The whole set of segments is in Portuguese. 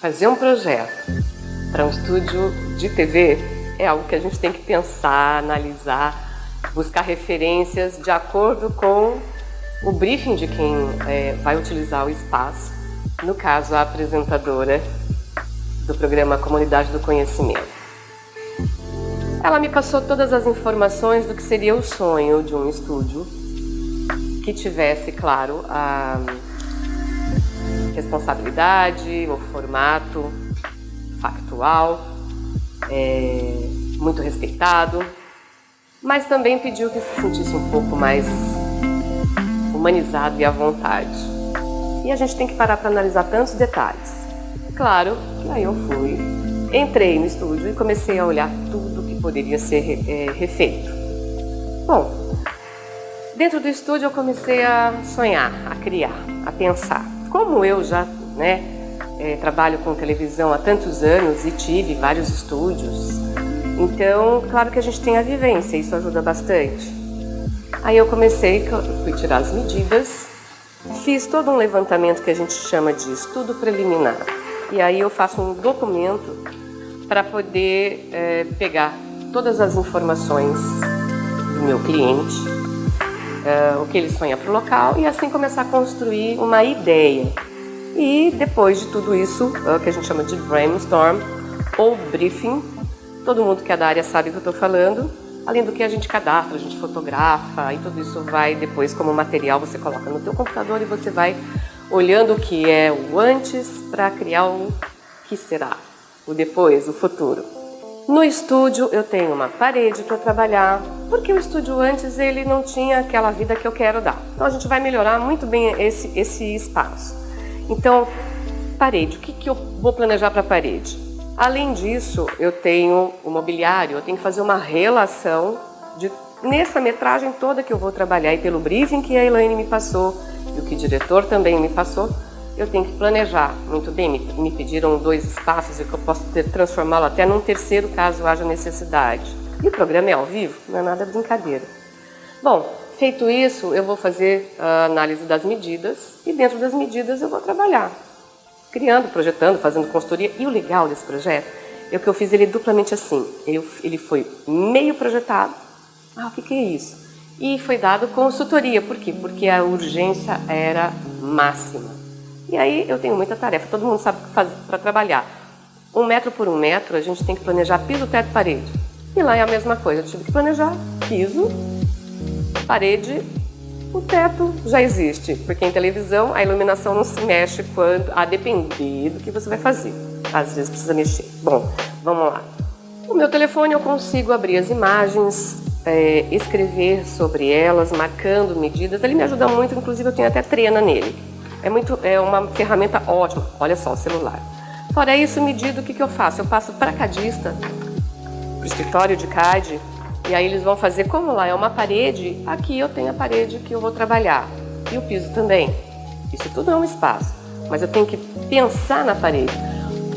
Fazer um projeto para um estúdio de TV é algo que a gente tem que pensar, analisar, buscar referências de acordo com o briefing de quem vai utilizar o espaço, no caso a apresentadora do programa Comunidade do Conhecimento. Ela me passou todas as informações do que seria o sonho de um estúdio que tivesse, claro, a responsabilidade, o formato factual, muito respeitado, mas também pediu que se sentisse um pouco mais humanizado e à vontade. E a gente tem que parar para analisar tantos detalhes. Claro que aí eu entrei no estúdio e comecei a olhar tudo que poderia ser refeito. Bom, dentro do estúdio eu comecei a sonhar, a criar, a pensar. Como eu já trabalho com televisão há tantos anos e tive vários estúdios, então, claro que a gente tem a vivência, isso ajuda bastante. Aí eu fui tirar as medidas, fiz todo um levantamento que a gente chama de estudo preliminar. E aí eu faço um documento para poder pegar todas as informações do meu cliente, o que ele sonha para o local, e assim começar a construir uma ideia. E depois de tudo isso, que a gente chama de brainstorm ou briefing, todo mundo que é da área sabe o que eu estou falando, além do que a gente cadastra, a gente fotografa, e tudo isso vai depois como material, você coloca no teu computador e você vai olhando o que é o antes para criar o que será, o depois, o futuro. No estúdio eu tenho uma parede para trabalhar, porque o estúdio antes ele não tinha aquela vida que eu quero dar. Então a gente vai melhorar muito bem esse espaço. Então, parede, o que eu vou planejar para a parede? Além disso, eu tenho o mobiliário, eu tenho que fazer uma relação nessa metragem toda que eu vou trabalhar, e pelo briefing que a Elaine me passou e o que o diretor também me passou, eu tenho que planejar muito bem. Me pediram 2 espaços e que eu posso transformá-lo até num terceiro caso haja necessidade. E o programa é ao vivo, não é nada de brincadeira. Bom, feito isso, eu vou fazer a análise das medidas e dentro das medidas eu vou trabalhar, criando, projetando, fazendo consultoria. E o legal desse projeto é que eu fiz ele duplamente assim. Ele foi meio projetado. O que é isso? E foi dado consultoria. Por quê? Porque a urgência era máxima. E aí eu tenho muita tarefa. Todo mundo sabe o que fazer para trabalhar. 1 metro por 1 metro, a gente tem que planejar piso, teto e parede. E lá é a mesma coisa. Eu tive que planejar piso, parede. O teto já existe, porque em televisão a iluminação não se mexe a depender do que você vai fazer. Às vezes precisa mexer. Bom, vamos lá. O meu telefone eu consigo abrir as imagens, escrever sobre elas, marcando medidas. Ele me ajuda muito, inclusive eu tenho até treina nele. É uma ferramenta ótima. Olha só o celular. Fora isso, medida, o que eu faço? Eu passo para cadista, para o escritório de CAD. E aí eles vão fazer, como lá é uma parede, aqui eu tenho a parede que eu vou trabalhar. E o piso também. Isso tudo é um espaço. Mas eu tenho que pensar na parede.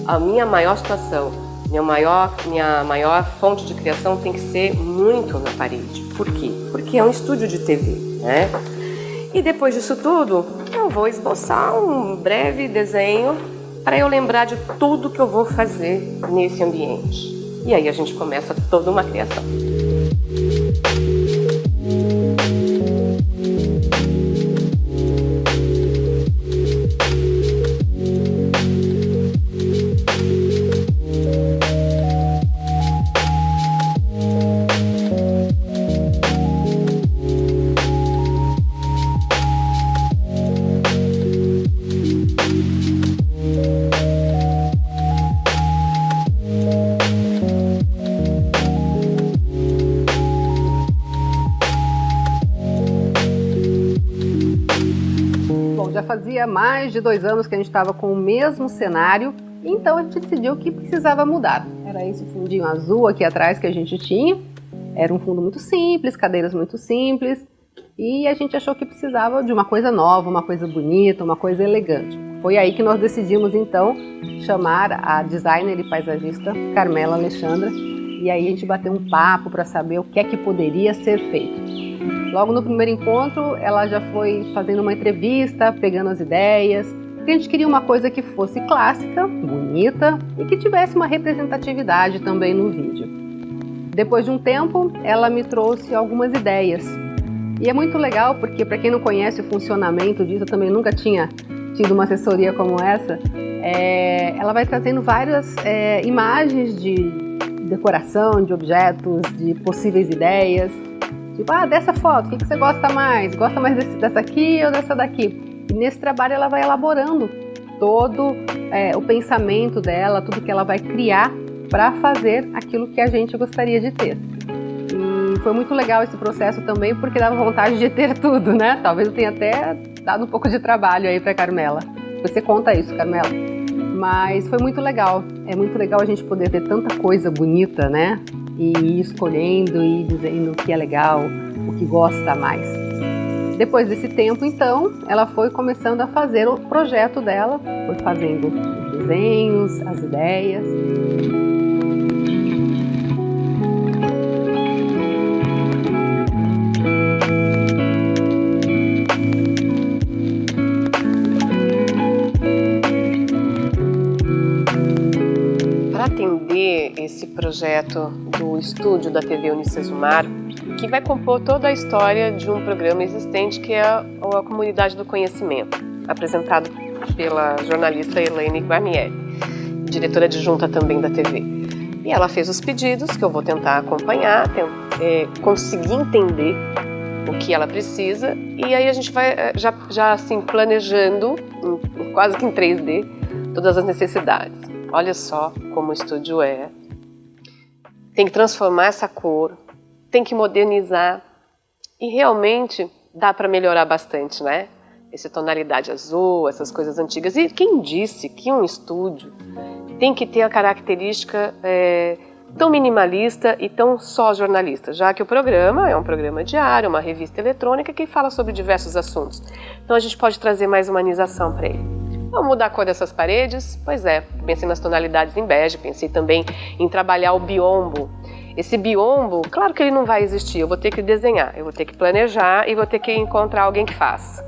A minha maior situação, minha maior fonte de criação tem que ser muito na parede. Por quê? Porque é um estúdio de TV, né? E depois disso tudo, eu vou esboçar um breve desenho para eu lembrar de tudo que eu vou fazer nesse ambiente. E aí a gente começa toda uma criação. Fazia mais de 2 anos que a gente estava com o mesmo cenário, então a gente decidiu que precisava mudar. Era esse fundinho azul aqui atrás que a gente tinha, era um fundo muito simples, cadeiras muito simples, e a gente achou que precisava de uma coisa nova, uma coisa bonita, uma coisa elegante. Foi aí que nós decidimos então chamar a designer e paisagista Carmela Alexandra, e aí a gente bateu um papo para saber o que é que poderia ser feito. Logo no primeiro encontro, ela já foi fazendo uma entrevista, pegando as ideias, porque a gente queria uma coisa que fosse clássica, bonita e que tivesse uma representatividade também no vídeo. Depois de um tempo, ela me trouxe algumas ideias. E é muito legal porque, para quem não conhece o funcionamento disso, eu também nunca tinha tido uma assessoria como essa, ela vai trazendo várias imagens de decoração, de objetos, de possíveis ideias. Tipo, dessa foto, o que você gosta mais? Gosta mais dessa aqui ou dessa daqui? E nesse trabalho ela vai elaborando todo o pensamento dela, tudo que ela vai criar para fazer aquilo que a gente gostaria de ter. E foi muito legal esse processo também, porque dava vontade de ter tudo, né? Talvez eu tenha até dado um pouco de trabalho aí para Carmela. Você conta isso, Carmela. Mas foi muito legal. É muito legal a gente poder ver tanta coisa bonita, né? E ir escolhendo e dizendo o que é legal, o que gosta mais. Depois desse tempo, então, ela foi começando a fazer o projeto dela, foi fazendo os desenhos, as ideias. Para atender esse projeto do estúdio da TV Unicesumar, que vai compor toda a história de um programa existente que é a Comunidade do Conhecimento, apresentado pela jornalista Elaine Guarnieri, diretora adjunta também da TV. E ela fez os pedidos que eu vou tentar acompanhar, conseguir entender o que ela precisa, e aí a gente vai já assim planejando, quase que em 3D, todas as necessidades. Olha só como o estúdio é. Tem que transformar essa cor, tem que modernizar e realmente dá para melhorar bastante, né? Essa tonalidade azul, essas coisas antigas. E quem disse que um estúdio tem que ter a característica tão minimalista e tão só jornalista, já que o programa é um programa diário, uma revista eletrônica que fala sobre diversos assuntos. Então a gente pode trazer mais humanização para ele. Vamos mudar a cor dessas paredes? Pois é, pensei nas tonalidades em bege, pensei também em trabalhar o biombo. Esse biombo, claro que ele não vai existir, eu vou ter que desenhar, eu vou ter que planejar e vou ter que encontrar alguém que faça.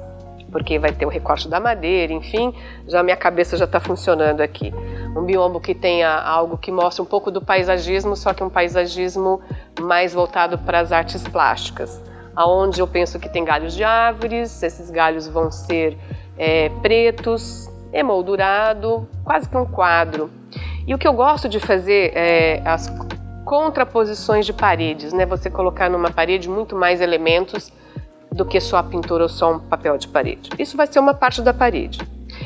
Porque vai ter o recorte da madeira, enfim, já minha cabeça já está funcionando aqui. Um biombo que tenha algo que mostre um pouco do paisagismo, só que um paisagismo mais voltado para as artes plásticas. Aonde eu penso que tem galhos de árvores, esses galhos vão ser pretos, emoldurado, quase que um quadro. E o que eu gosto de fazer é as contraposições de paredes, né? Você colocar numa parede muito mais elementos do que só a pintura ou só um papel de parede. Isso vai ser uma parte da parede.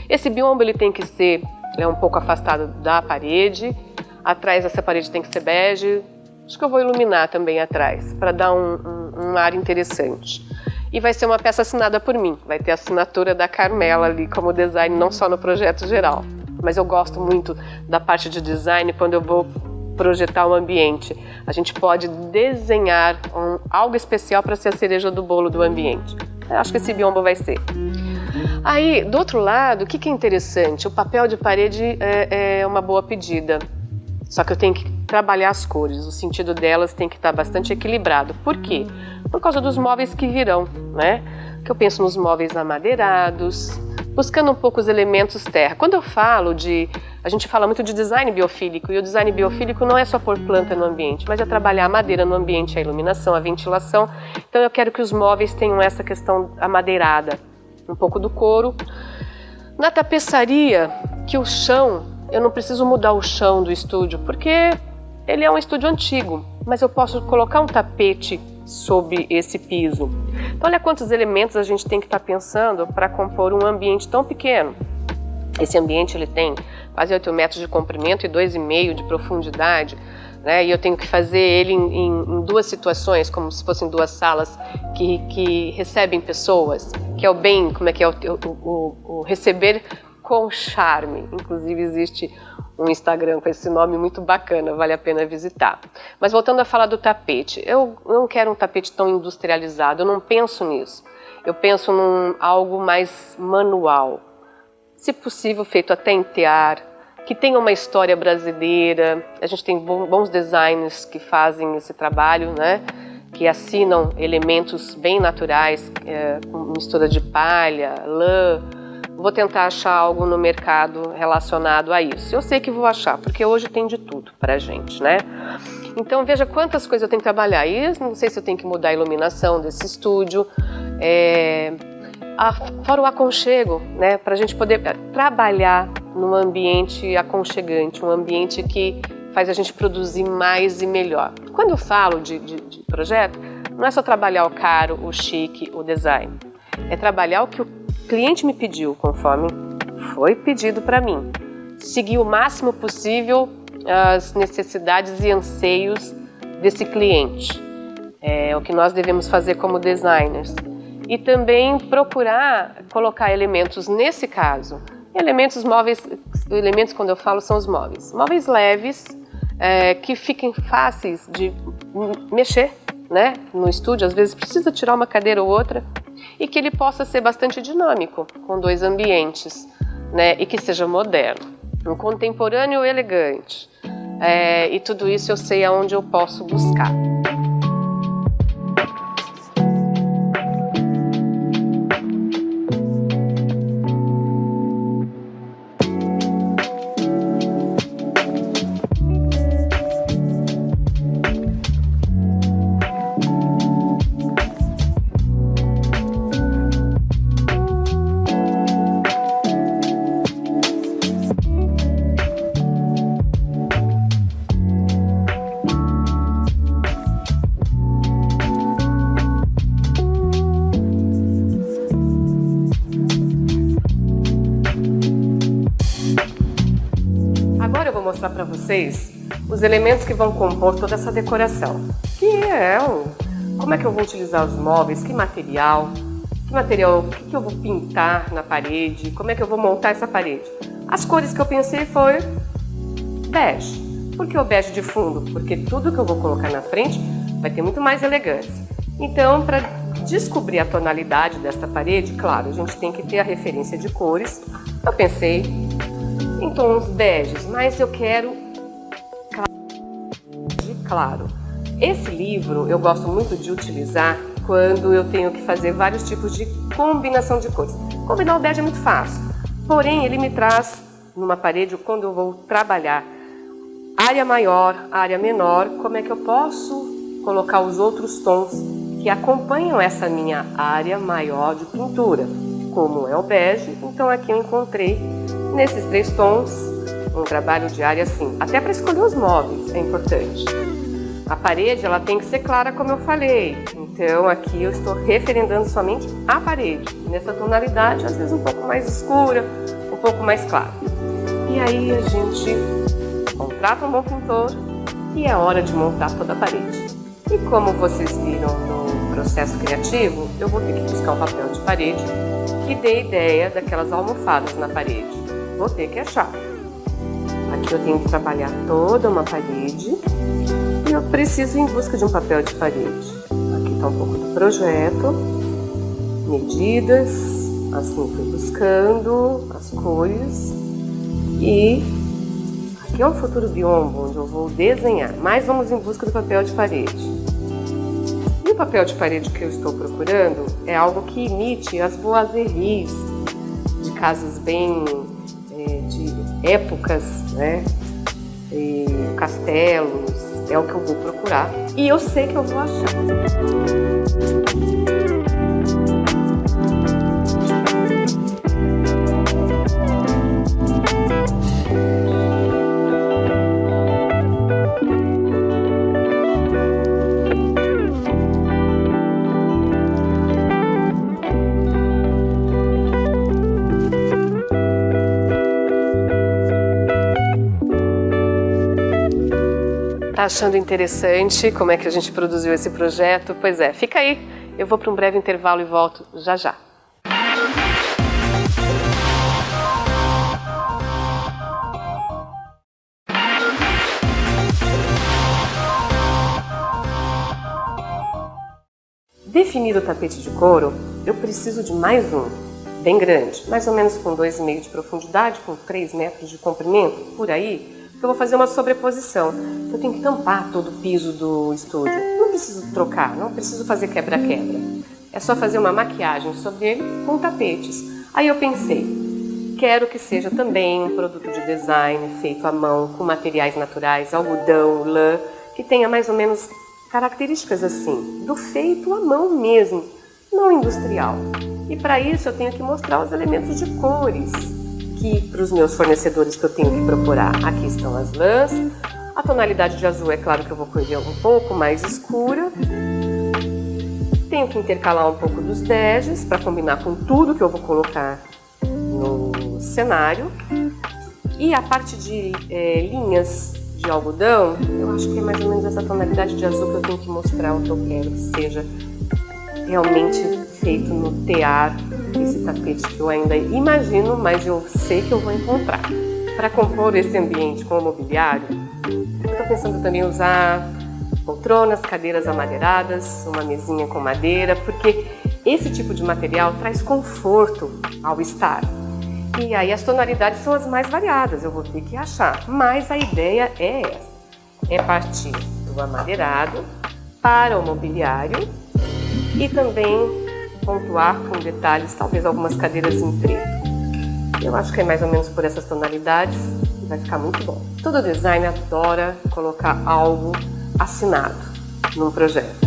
Esse biombo ele tem que ser um pouco afastado da parede, atrás dessa parede tem que ser bege. Acho que eu vou iluminar também atrás, para dar um ar interessante. E vai ser uma peça assinada por mim, vai ter a assinatura da Carmela ali como design, não só no projeto geral. Mas eu gosto muito da parte de design quando eu vou projetar um ambiente. A gente pode desenhar algo especial para ser a cereja do bolo do ambiente. Eu acho que esse biombo vai ser. Aí, do outro lado, o que é interessante? O papel de parede é uma boa pedida. Só que eu tenho que trabalhar as cores, o sentido delas tem que estar bastante equilibrado. Por quê? Por causa dos móveis que virão, né? Que eu penso nos móveis amadeirados, buscando um pouco os elementos terra. Quando eu falo a gente fala muito de design biofílico, e o design biofílico não é só pôr planta no ambiente, mas é trabalhar a madeira no ambiente, a iluminação, a ventilação. Então eu quero que os móveis tenham essa questão amadeirada, um pouco do couro. Na tapeçaria, que o chão, eu não preciso mudar o chão do estúdio, porque ele é um estúdio antigo, mas eu posso colocar um tapete sobre esse piso. Então olha quantos elementos a gente tem que estar pensando para compor um ambiente tão pequeno. Esse ambiente ele tem quase 8 metros de comprimento e 2,5 de profundidade, né? E eu tenho que fazer ele em duas situações, como se fossem duas salas que recebem pessoas, que é o bem, como é que é o receber com charme. Inclusive existe um Instagram com esse nome muito bacana, vale a pena visitar. Mas voltando a falar do tapete, eu não quero um tapete tão industrializado, eu não penso nisso. Eu penso num algo mais manual, se possível feito até em tear, que tenha uma história brasileira. A gente tem bons designers que fazem esse trabalho, né? Que assinam elementos bem naturais, com mistura de palha, lã, vou tentar achar algo no mercado relacionado a isso. Eu sei que vou achar, porque hoje tem de tudo pra gente, né? Então veja quantas coisas eu tenho que trabalhar. E não sei se eu tenho que mudar a iluminação desse estúdio, fora o aconchego, né? Pra gente poder trabalhar num ambiente aconchegante, um ambiente que faz a gente produzir mais e melhor. Quando eu falo de projeto, não é só trabalhar o caro, o chique, o design. É trabalhar o que o cliente me pediu, conforme foi pedido para mim. Seguir o máximo possível as necessidades e anseios desse cliente. É o que nós devemos fazer como designers. E também procurar colocar elementos, nesse caso, elementos móveis, elementos quando eu falo são os móveis. Móveis leves, que fiquem fáceis de mexer, né, no estúdio. Às vezes precisa tirar uma cadeira ou outra. E que ele possa ser bastante dinâmico, com 2 ambientes, né, e que seja moderno, um contemporâneo elegante. E tudo isso eu sei aonde eu posso buscar. Agora eu vou mostrar para vocês os elementos que vão compor toda essa decoração. Como é que eu vou utilizar os móveis, que material, o que eu vou pintar na parede, como é que eu vou montar essa parede. As cores que eu pensei foi bege. Por que o bege de fundo? Porque tudo que eu vou colocar na frente vai ter muito mais elegância. Então, para descobrir a tonalidade desta parede, claro, a gente tem que ter a referência de cores. Eu pensei em tons beges, mas eu quero claro. Esse livro eu gosto muito de utilizar quando eu tenho que fazer vários tipos de combinação de cores. Combinar o bege é muito fácil, porém ele me traz numa parede, quando eu vou trabalhar área maior, área menor, como é que eu posso colocar os outros tons que acompanham essa minha área maior de pintura, como é o bege. Então aqui eu encontrei nesses 3 tons um trabalho de área assim, até para escolher os móveis é importante. A parede ela tem que ser clara, como eu falei, então aqui eu estou referendando somente a parede, nessa tonalidade, às vezes um pouco mais escura, um pouco mais clara. E aí a gente contrata um bom pintor e é hora de montar toda a parede. E como vocês viram no processo criativo, eu vou ter que buscar um papel de parede que dê ideia daquelas almofadas na parede. Vou ter que achar. Aqui eu tenho que trabalhar toda uma parede e eu preciso ir em busca de um papel de parede. Aqui está um pouco do projeto, medidas, assim fui buscando as cores e aqui é um futuro biombo onde eu vou desenhar, mas vamos em busca do papel de parede. E o papel de parede que eu estou procurando é algo que imite as boiseries de casas bem de épocas, né? E castelos, é o que eu vou procurar e eu sei que eu vou achar. Tá achando interessante como é que a gente produziu esse projeto? Pois é, fica aí. Eu vou para um breve intervalo e volto já já. Definido o tapete de couro, eu preciso de mais um, bem grande, mais ou menos com 2,5 de profundidade, com 3 metros de comprimento, por aí. Eu vou fazer uma sobreposição. Eu tenho que tampar todo o piso do estúdio. Não preciso trocar, não preciso fazer quebra-quebra. É só fazer uma maquiagem sobre ele com tapetes. Aí eu pensei, quero que seja também um produto de design feito à mão, com materiais naturais, algodão, lã, que tenha mais ou menos características assim, do feito à mão mesmo, não industrial. E para isso eu tenho que mostrar os elementos de cores, que para os meus fornecedores que eu tenho que procurar. Aqui estão as lãs, a tonalidade de azul é claro que eu vou escolher um pouco mais escura. Tenho que intercalar um pouco dos dejes para combinar com tudo que eu vou colocar no cenário. E a parte de linhas de algodão, eu acho que é mais ou menos essa tonalidade de azul que eu tenho que mostrar o que eu quero que seja realmente feito no tear esse tapete que eu ainda imagino, mas eu sei que eu vou encontrar. Para compor esse ambiente com o mobiliário, eu estou pensando também em usar poltronas, cadeiras amadeiradas, uma mesinha com madeira, porque esse tipo de material traz conforto ao estar. E aí as tonalidades são as mais variadas, eu vou ter que achar. Mas a ideia é essa, é partir do amadeirado para o mobiliário e também pontuar com detalhes, talvez algumas cadeiras em preto. Eu acho que é mais ou menos por essas tonalidades e vai ficar muito bom. Todo designer adora colocar algo assinado num projeto.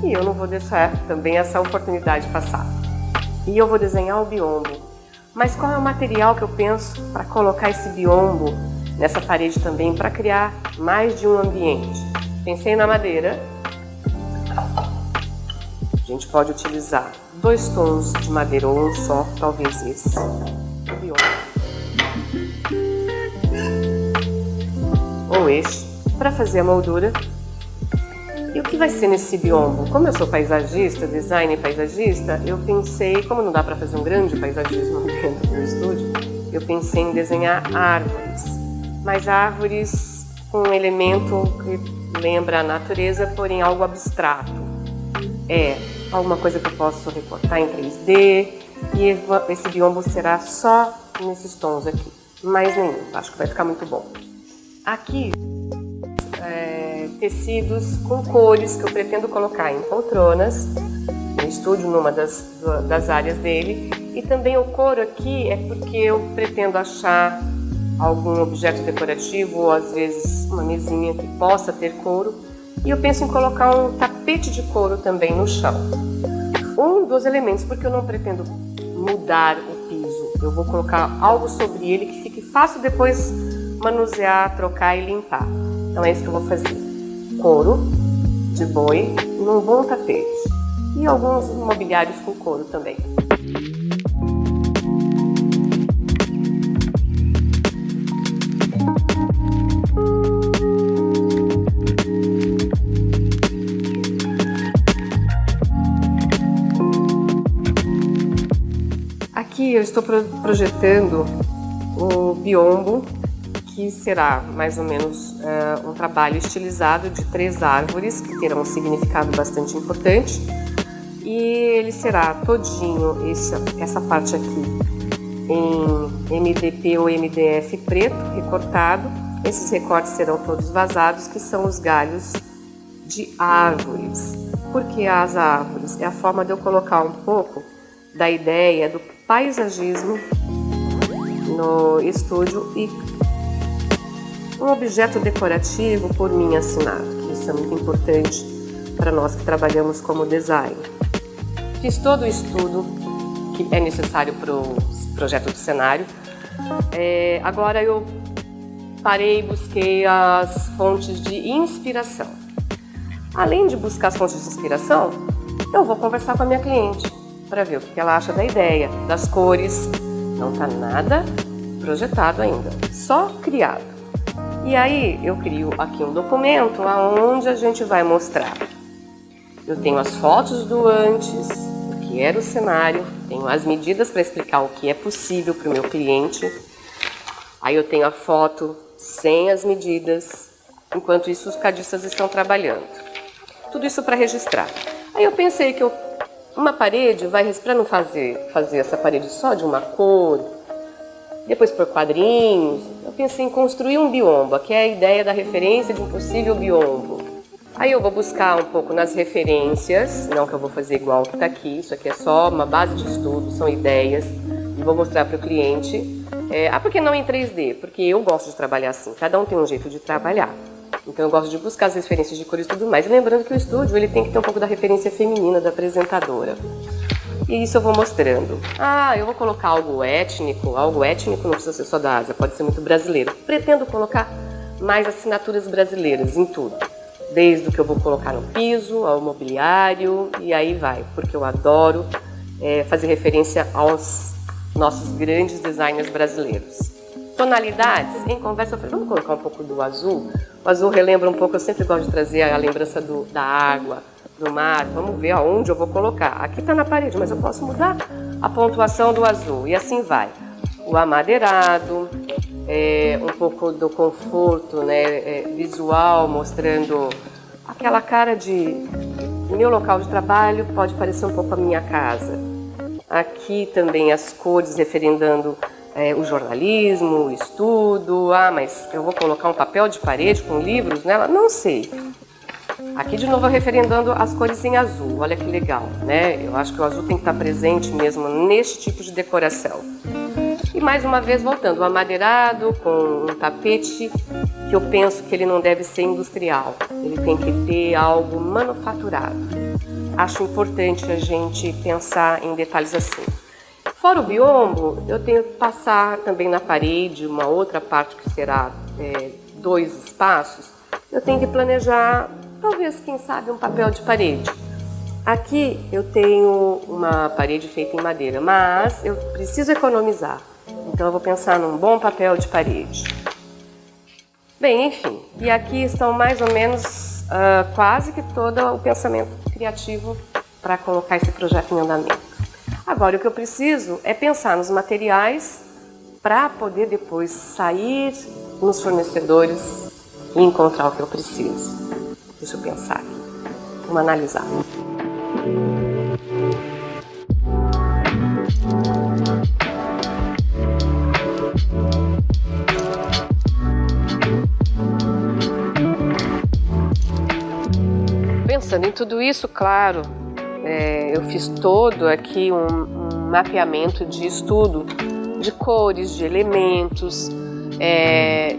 E eu não vou deixar também essa oportunidade passar. E eu vou desenhar o biombo. Mas qual é o material que eu penso para colocar esse biombo nessa parede também, para criar mais de um ambiente? Pensei na madeira. A gente pode utilizar 2 tons de madeira ou um só, talvez esse. O biombo. Ou este, para fazer a moldura. E o que vai ser nesse biombo? Como eu sou paisagista, designer paisagista, eu pensei, como não dá para fazer um grande paisagismo dentro do estúdio, eu pensei em desenhar árvores. Mas árvores com um elemento que lembra a natureza, porém algo abstrato. É alguma coisa que eu posso recortar em 3D e esse biombo será só nesses tons aqui. Mais nenhum, acho que vai ficar muito bom. Aqui, tecidos com cores que eu pretendo colocar em poltronas, no estúdio, numa das áreas dele. E também o couro aqui é porque eu pretendo achar algum objeto decorativo ou às vezes uma mesinha que possa ter couro. E eu penso em colocar um tapete de couro também no chão. Um dos elementos, porque eu não pretendo mudar o piso, eu vou colocar algo sobre ele que fique fácil depois manusear, trocar e limpar. Então é isso que eu vou fazer. Couro de boi num bom tapete e alguns mobiliários com couro também. Aqui eu estou projetando o biombo, que será mais ou menos um trabalho estilizado de 3 árvores que terão um significado bastante importante, e ele será todinho, essa parte aqui em MDP ou MDF preto recortado. Esses recortes serão todos vazados, que são os galhos de árvores. Porque as árvores é a forma de eu colocar um pouco da ideia do paisagismo no estúdio e um objeto decorativo por mim assinado, que isso é muito importante para nós que trabalhamos como design. Fiz todo o estudo que é necessário para o projeto do cenário. Agora eu parei e busquei as fontes de inspiração. Além de buscar as fontes de inspiração, eu vou conversar com a minha cliente para ver o que ela acha da ideia, das cores. Não está nada projetado ainda, só criado. E aí eu crio aqui um documento onde a gente vai mostrar. Eu tenho as fotos do antes, o que era o cenário, tenho as medidas para explicar o que é possível para o meu cliente. Aí eu tenho a foto sem as medidas, enquanto isso os cadistas estão trabalhando. Tudo isso para registrar. Aí eu pensei que uma parede, para não fazer essa parede só de uma cor, depois por quadrinhos, eu pensei em construir um biombo, que é a ideia da referência de um possível biombo. Aí eu vou buscar um pouco nas referências, não que eu vou fazer igual que está aqui, isso aqui é só uma base de estudo, são ideias, e vou mostrar para o cliente. Por que não em 3D? Porque eu gosto de trabalhar assim, cada um tem um jeito de trabalhar. Então eu gosto de buscar as referências de cores e tudo mais. E lembrando que o estúdio ele tem que ter um pouco da referência feminina da apresentadora. E isso eu vou mostrando. Eu vou colocar algo étnico. Algo étnico não precisa ser só da Ásia, pode ser muito brasileiro. Pretendo colocar mais assinaturas brasileiras em tudo. Desde o que eu vou colocar no piso, ao mobiliário, e aí vai. Porque eu adoro fazer referência aos nossos grandes designers brasileiros. Tonalidades, em conversa eu falei, vamos colocar um pouco do azul? O azul relembra um pouco, eu sempre gosto de trazer a lembrança da água, do mar. Vamos ver aonde eu vou colocar. Aqui está na parede, mas eu posso mudar a pontuação do azul. E assim vai. O amadeirado, um pouco do conforto, né, visual, mostrando aquela cara de... Meu local de trabalho pode parecer um pouco a minha casa. Aqui também as cores referendando o jornalismo, o estudo. Mas eu vou colocar um papel de parede com livros nela? Não sei. Aqui de novo referendando as cores em azul. Olha que legal, né? Eu acho que o azul tem que estar presente mesmo neste tipo de decoração. E mais uma vez voltando, o amadeirado com um tapete que eu penso que ele não deve ser industrial. Ele tem que ter algo manufaturado. Acho importante a gente pensar em detalhes assim. Fora o biombo, eu tenho que passar também na parede uma outra parte que será 2 espaços. Eu tenho que planejar, talvez, quem sabe, um papel de parede. Aqui eu tenho uma parede feita em madeira, mas eu preciso economizar. Então eu vou pensar num bom papel de parede. Bem, enfim, e aqui estão mais ou menos quase que todo o pensamento criativo para colocar esse projeto em andamento. Agora, o que eu preciso é pensar nos materiais para poder depois sair nos fornecedores e encontrar o que eu preciso. Deixa eu pensar aqui. Vamos analisar. Pensando em tudo isso, claro, eu fiz todo aqui um mapeamento de estudo de cores, de elementos,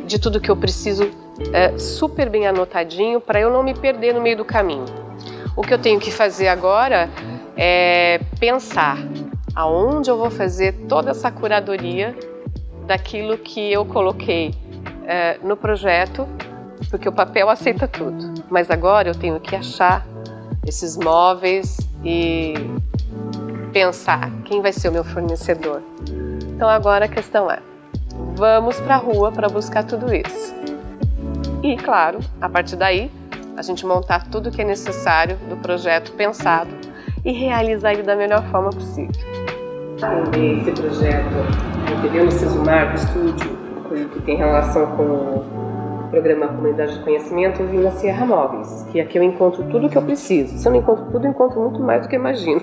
de tudo que eu preciso super bem anotadinho para eu não me perder no meio do caminho. O que eu tenho que fazer agora é pensar aonde eu vou fazer toda essa curadoria daquilo que eu coloquei no projeto, porque o papel aceita tudo. Mas agora eu tenho que achar esses móveis e pensar quem vai ser o meu fornecedor. Então agora a questão é, vamos para a rua para buscar tudo isso. E claro, a partir daí, a gente montar tudo o que é necessário do projeto pensado e realizar ele da melhor forma possível. Esse projeto, entendeu? No Sesumar do estúdio, coisa que tem relação com o programa Comunidade de Conhecimento, eu vim na Sierra Móveis, que aqui eu encontro tudo o que eu preciso. Se eu não encontro tudo, eu encontro muito mais do que eu imagino.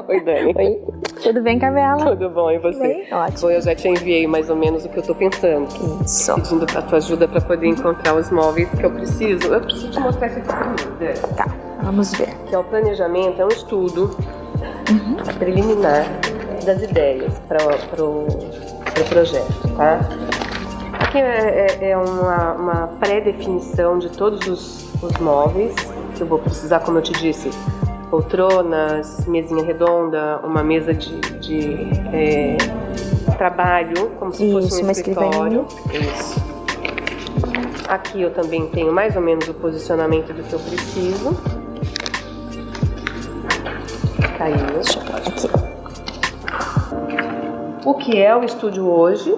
Oi, Dani. Oi. Tudo bem, Carmela? Tudo bom, e você? Bem, ótimo. Bom, eu já te enviei mais ou menos o que eu estou pensando. Isso. Pedindo a tua ajuda para poder encontrar os móveis que eu preciso. Eu preciso te mostrar isso aqui primeiro, Dani. Tá, vamos ver. Que é o planejamento, é um estudo preliminar das ideias para o projeto, tá? Aqui é uma pré-definição de todos os móveis que eu vou precisar, como eu te disse, poltronas, mesinha redonda, uma mesa de trabalho, como se fosse um escritório. Isso. Aqui eu também tenho mais ou menos o posicionamento do que eu preciso. Caiu. Aqui. O que é o estúdio hoje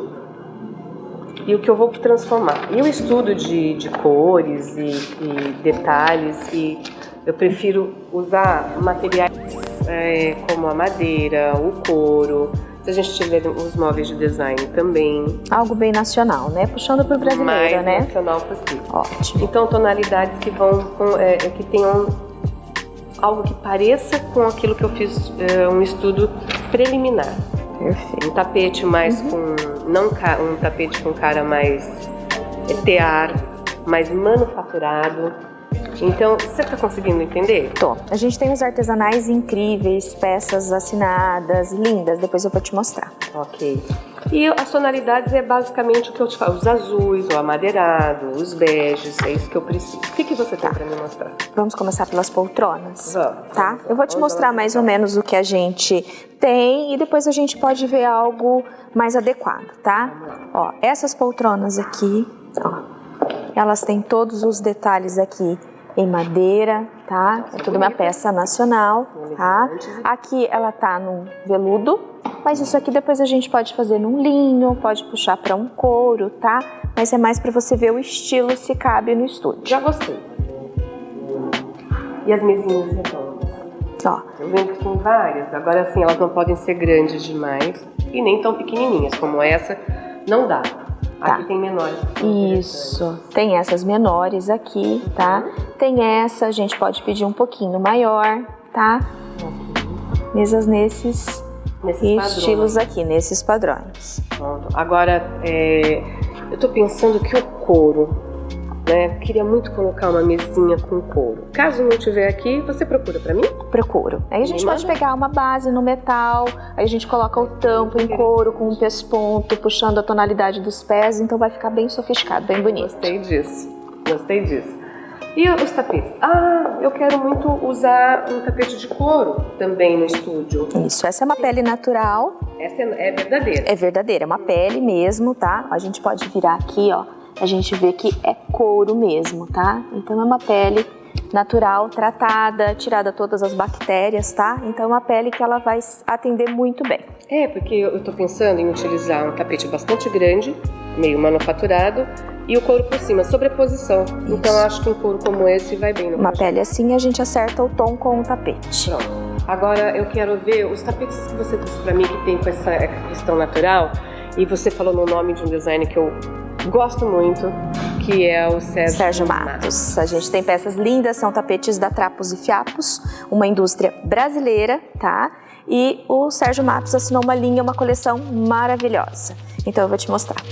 e o que eu vou transformar. E o estudo de cores e detalhes, e eu prefiro usar materiais como a madeira, o couro. Se a gente tiver os móveis de design também. Algo bem nacional, né? Puxando para o brasileiro, mais né? nacional possível. Ótimo. Então, tonalidades que vão que tenham algo que pareça com aquilo que eu fiz um estudo preliminar. Perfeito. Um tapete mais um tapete com cara mais tear, mais manufaturado, Então, você está conseguindo entender? Tô. A gente tem os artesanais incríveis, peças assinadas, lindas, depois eu vou te mostrar. Ok. E as tonalidades é basicamente o que eu te falo, os azuis, o amadeirado, os beges, é isso que eu preciso. O que você tem para me mostrar? Vamos começar pelas poltronas? Vamos. Tá? Eu vou te mostrar mais ou menos o que a gente tem e depois a gente pode ver algo mais adequado, tá? Ó, essas poltronas aqui, ó, elas têm todos os detalhes aqui em madeira, tá? É tudo uma peça nacional, tá? Aqui ela tá num veludo, mas isso aqui depois a gente pode fazer num linho, pode puxar para um couro, tá? Mas é mais para você ver o estilo se cabe no estúdio. Já gostei. E as mesinhas redondas? Ó. Eu lembro que tem várias, agora sim, elas não podem ser grandes demais e nem tão pequenininhas como essa, não dá. Tá. Aqui tem menores. Isso, tem essas menores aqui, tá? Tem essa, a gente pode pedir um pouquinho maior, tá? Mesas nesses estilos aqui, nesses padrões. Pronto. Agora, eu tô pensando que o couro, né? Queria muito colocar uma mesinha com couro. Caso não tiver aqui, você procura pra mim? Procuro. Aí a gente pode pegar uma base no metal, aí a gente coloca o tampo em couro com um pesponto, puxando a tonalidade dos pés, então vai ficar bem sofisticado, bem bonito. Gostei disso, gostei disso. E os tapetes? Ah, eu quero muito usar um tapete de couro também no estúdio. Isso, essa é uma pele natural. Essa é verdadeira? É verdadeira, é uma pele mesmo, tá? A gente pode virar aqui, ó. A gente vê que é couro mesmo, tá? Então é uma pele natural, tratada, tirada todas as bactérias, tá? Então é uma pele que ela vai atender muito bem. É, porque eu tô pensando em utilizar um tapete bastante grande, meio manufaturado, e o couro por cima, sobreposição. Isso. Então eu acho que um couro como esse vai bem no Uma projeto. pele assim a gente acerta o tom com o tapete. Pronto. Agora eu quero ver os tapetes que você trouxe pra mim que tem com essa questão natural, e você falou no nome de um design que eu gosto muito, que é o Sérgio Matos. A gente tem peças lindas, são tapetes da Trapos e Fiapos, uma indústria brasileira, tá? E o Sérgio Matos assinou uma linha, uma coleção maravilhosa. Então eu vou te mostrar.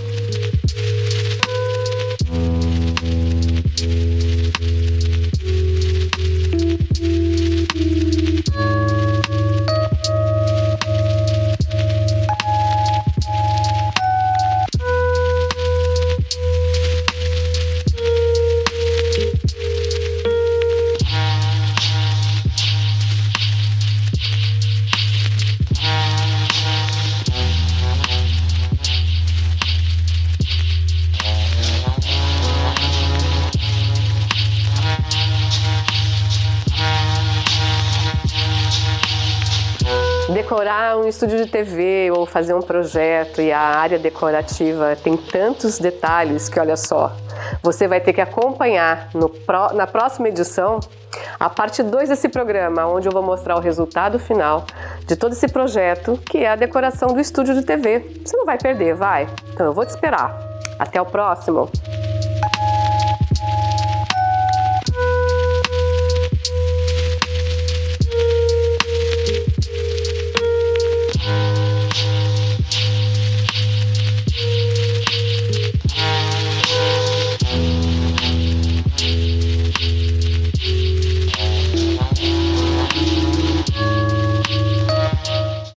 Decorar um estúdio de TV ou fazer um projeto e a área decorativa tem tantos detalhes que, olha só, você vai ter que acompanhar na próxima edição a parte 2 desse programa, onde eu vou mostrar o resultado final de todo esse projeto, que é a decoração do estúdio de TV. Você não vai perder, vai? Então eu vou te esperar. Até o próximo!